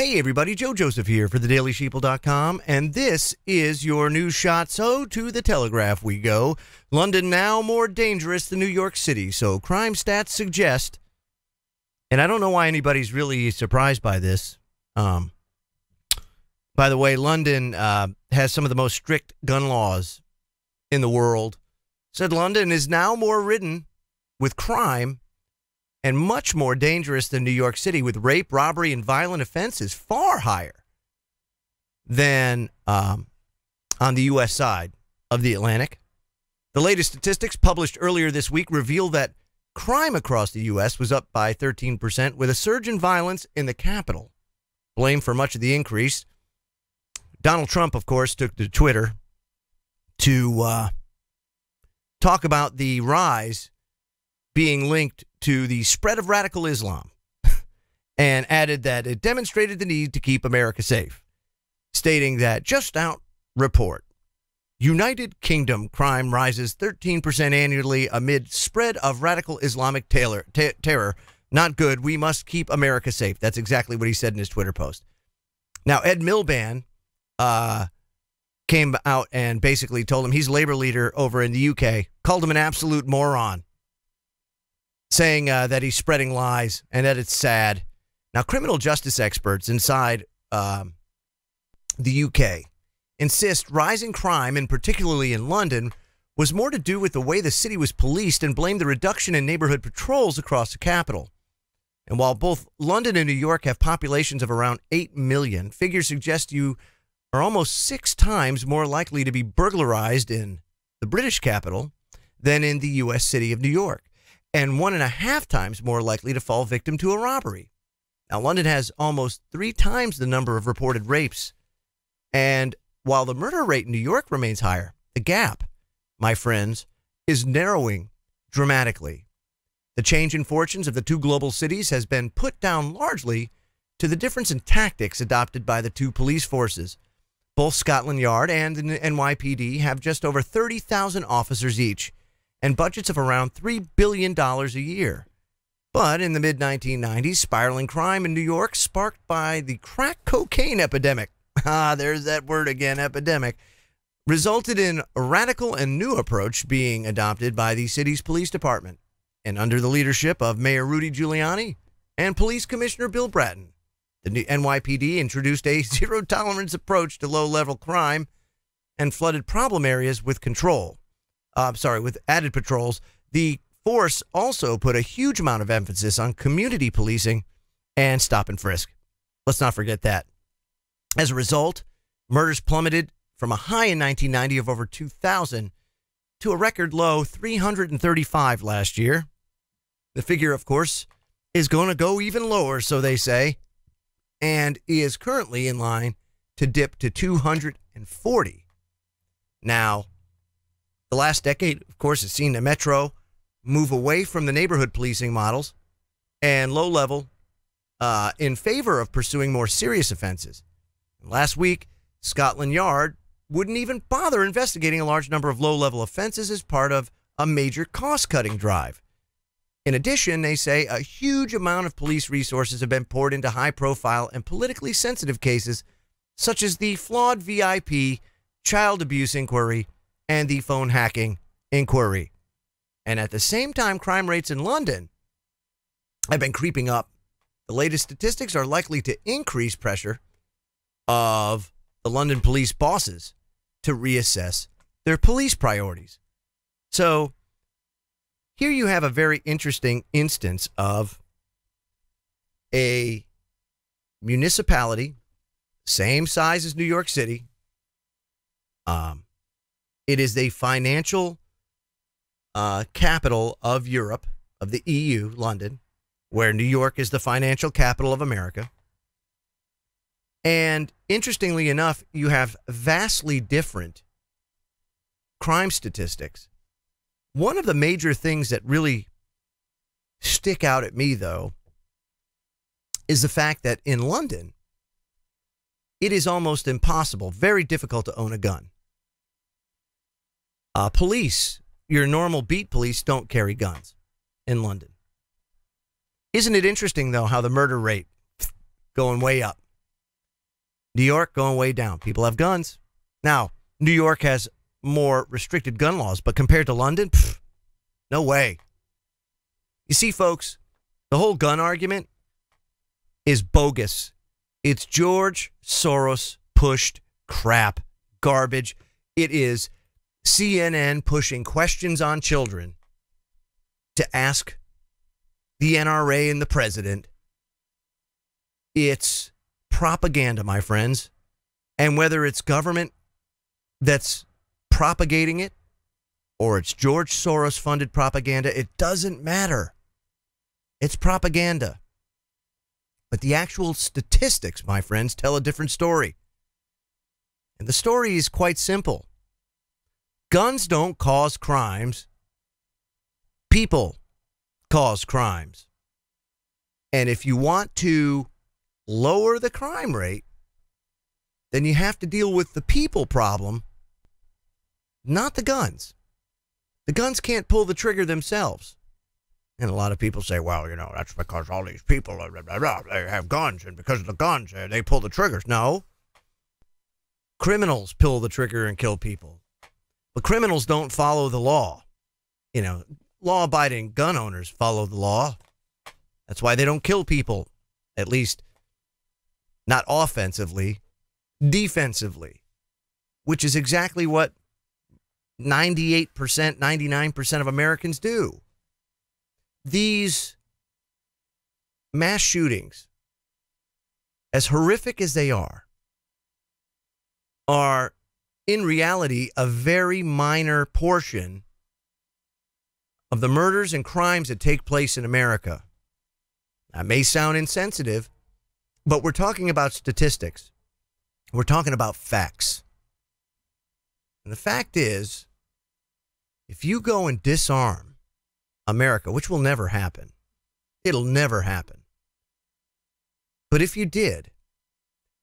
Hey everybody, Joe Joseph here for thedailysheeple.com, and this is your news shot. So to the Telegraph we go. London now more dangerous than New York City, so crime stats suggest, and I don't know why anybody's really surprised by this. By the way, London has some of the most strict gun laws in the world. Said London is now more ridden with crime and much more dangerous than New York City, with rape, robbery, and violent offenses far higher than on the U.S. side of the Atlantic. The latest statistics published earlier this week reveal that crime across the U.S. was up by 13%, with a surge in violence in the capital. Blamed for much of the increase, Donald Trump, of course, took to Twitter to talk about the rise being linked to the spread of radical Islam, and added that it demonstrated the need to keep America safe, stating that just out report, United Kingdom crime rises 13% annually amid spread of radical Islamic terror. Not good. We must keep America safe. That's exactly what he said in his Twitter post. Now, Ed Miliband came out and basically told him, he's Labour leader over in the UK, called him an absolute moron, saying that he's spreading lies and that it's sad. Now, criminal justice experts inside the UK insist rising crime, and particularly in London, was more to do with the way the city was policed, and blame the reduction in neighborhood patrols across the capital. And while both London and New York have populations of around 8 million, figures suggest you are almost 6 times more likely to be burglarized in the British capital than in the U.S. city of New York, and 1.5 times more likely to fall victim to a robbery. Now, London has almost 3 times the number of reported rapes. And while the murder rate in New York remains higher, the gap, my friends, is narrowing dramatically. The change in fortunes of the two global cities has been put down largely to the difference in tactics adopted by the two police forces. Both Scotland Yard and the NYPD have just over 30,000 officers each, and budgets of around $3 billion a year. But in the mid-1990s, spiraling crime in New York, sparked by the crack cocaine epidemic, there's that word again, epidemic, resulted in a radical and new approach being adopted by the city's police department. And under the leadership of Mayor Rudy Giuliani and Police Commissioner Bill Bratton, the NYPD introduced a zero-tolerance approach to low-level crime and flooded problem areas with with added patrols. The force also put a huge amount of emphasis on community policing and stop and frisk. Let's not forget that. As a result, murders plummeted from a high in 1990 of over 2,000 to a record low 335 last year. The figure, of course, is going to go even lower, so they say, and is currently in line to dip to 240. Now, the last decade, of course, has seen the metro move away from the neighborhood policing models and low level in favor of pursuing more serious offenses. Last week, Scotland Yard wouldn't even bother investigating a large number of low-level offenses as part of a major cost-cutting drive. In addition, they say a huge amount of police resources have been poured into high-profile and politically sensitive cases, such as the flawed VIP child abuse inquiry and the phone hacking inquiry. And at the same time, crime rates in London have been creeping up. The latest statistics are likely to increase pressure of the London police bosses to reassess their police priorities. So here you have a very interesting instance of a municipality, same size as New York City. It is the financial capital of Europe, of the EU, London, where New York is the financial capital of America. And interestingly enough, you have vastly different crime statistics. One of the major things that really stick out at me, though, is the fact that in London, it is almost impossible, very difficult to own a gun. Police, your normal beat police, don't carry guns in London. Isn't it interesting, though, how the murder rate going way up? New York going way down. People have guns. Now, New York has more restricted gun laws, but compared to London, no way. You see, folks, the whole gun argument is bogus. It's George Soros pushed crap, garbage. It is CNN pushing questions on children to ask the NRA and the president. It's propaganda, my friends. And whether it's government that's propagating it or it's George Soros funded propaganda, it doesn't matter. It's propaganda. But the actual statistics, my friends, tell a different story. And the story is quite simple. Guns don't cause crimes. People cause crimes. And if you want to lower the crime rate, then you have to deal with the people problem, not the guns. The guns can't pull the trigger themselves. And a lot of people say, well, you know, that's because all these people, they have guns, and because of the guns, they pull the triggers. No. Criminals pull the trigger and kill people. But criminals don't follow the law. You know, law-abiding gun owners follow the law. That's why they don't kill people, at least not offensively, defensively, which is exactly what 98%, 99% of Americans do. These mass shootings, as horrific as they are in reality a very minor portion of the murders and crimes that take place in America. That may sound insensitive, but we're talking about statistics. We're talking about facts. And the fact is, if you go and disarm America, which will never happen, it'll never happen. But if you did,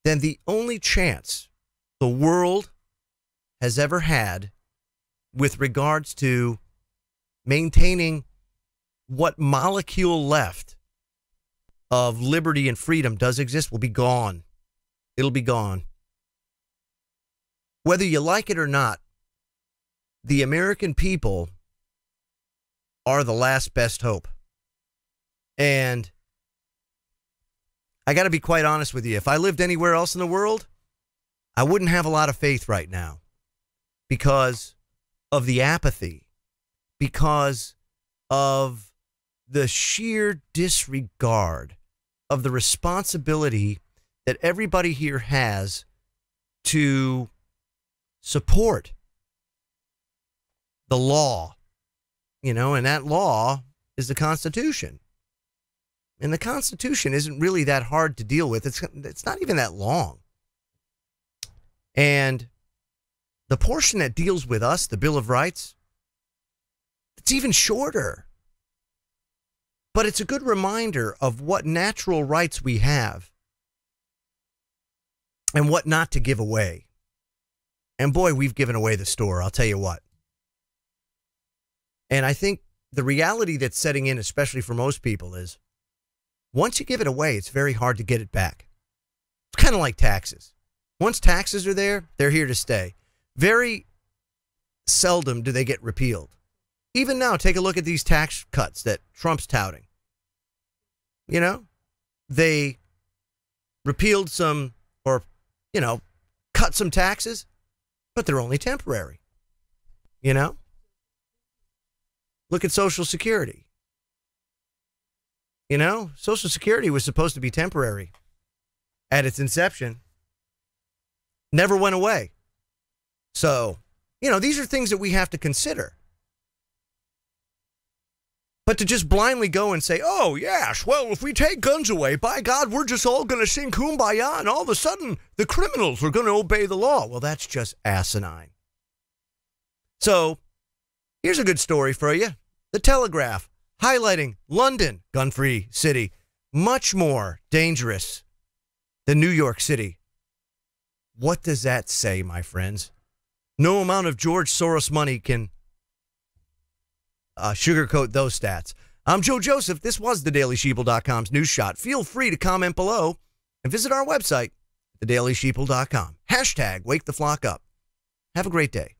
then the only chance the world has ever had with regards to maintaining what molecule left of liberty and freedom does exist will be gone. It'll be gone. Whether you like it or not, the American people are the last best hope. And I got to be quite honest with you. If I lived anywhere else in the world, I wouldn't have a lot of faith right now because of the apathy, because of the sheer disregard of the responsibility that everybody here has to support the law, you know, and that law is the Constitution. And the Constitution isn't really that hard to deal with. It's not even that long. And the portion that deals with us, the Bill of Rights, it's even shorter. But it's a good reminder of what natural rights we have and what not to give away. And boy, we've given away the store, I'll tell you what. And I think the reality that's setting in, especially for most people, is once you give it away, it's very hard to get it back. It's kind of like taxes. Once taxes are there, they're here to stay. Very seldom do they get repealed. Even now, take a look at these tax cuts that Trump's touting. You know, they repealed some or, you know, cut some taxes, but they're only temporary. You know? Look at Social Security. You know, Social Security was supposed to be temporary at its inception. Never went away. So, you know, these are things that we have to consider. But to just blindly go and say, oh, yes, well, if we take guns away, by God, we're just all going to sing Kumbaya, and all of a sudden the criminals are going to obey the law. Well, that's just asinine. So, here's a good story for you. The Telegraph, highlighting London, gun-free city, much more dangerous than New York City. What does that say, my friends? No amount of George Soros money can sugarcoat those stats. I'm Joe Joseph. This was thedailySheeple.com's News Shot. Feel free to comment below and visit our website, thedailysheeple.com. Hashtag wake the flock up. Have a great day.